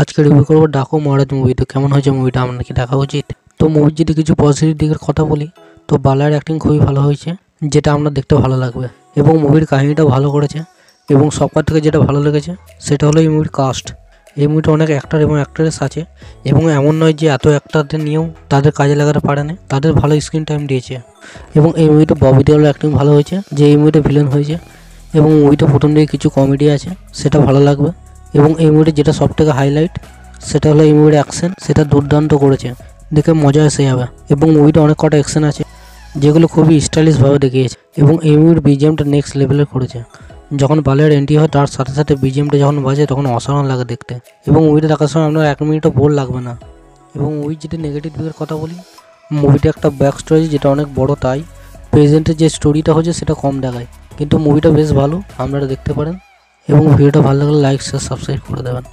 আজকে রিভিউ করবো ডাকু মহারাজ মুভি। তো কেমন হয়েছে মুভিটা, আপনার কি দেখা উচিত? তো মুভির যদি কিছু পজিটিভ দিকের কথা বলি, তো বালার অ্যাক্টিং খুবই ভালো হয়েছে, যেটা আপনার দেখতে ভালো লাগবে। এবং মুভির কাহিনীটাও ভালো করেছে। এবং সবার থেকে যেটা ভালো লেগেছে সেটা হলো এই মুভির কাস্ট। এই মুভিটা অনেক অ্যাক্টর এবং অ্যাক্ট্রেস আছে, এবং এমন নয় যে এত অ্যাক্টরদের নিয়েও তাদের কাজে লাগাতে পারে না, তাদের ভালো স্ক্রিন টাইম দিয়েছে। এবং এই মুভিটা ববি দেওয়ালের অ্যাক্টিং ভালো হয়েছে, যে এই মুভিটা ভিলেন হয়েছে। এবং মুভিটা প্রথম দিকে কিছু কমেডি আছে, সেটা ভালো লাগবে। এবং এই মুভিটা যেটা সব থেকে হাইলাইট সেটা হলো এই মুভির অ্যাকশন, সেটা দুর্দান্ত করেছে, দেখে মজা এসে যাবে। এবং মুভিটা অনেক কটা অ্যাকশন আছে যেগুলো খুবই স্টাইলিশভাবে দেখিয়েছে। এবং এই মুভির বিজিএমটা নেক্সট লেভেলের করেছে। যখন বালের এন্ট্রি হয় তার সাথে সাথে বিজিএমটা যখন বাজে তখন অসাধারণ লাগে দেখতে। এবং মুভিটা দেখার সময় আপনার 1 মিনিটও বোর লাগবে না। এবং মুভির যদি নেগেটিভ দিকের কথা বলি, মুভিটা একটা ব্যাক স্টোরি যেটা অনেক বড়, তাই প্রেজেন্টের যে স্টোরিটা হচ্ছে সেটা কম দেখায়। কিন্তু মুভিটা বেশ ভালো, আপনারা দেখতে পারেন। এবং ভিডিওটা ভালো লাগলে লাইক শেয়ার সাবস্ক্রাইব করে দেবেন।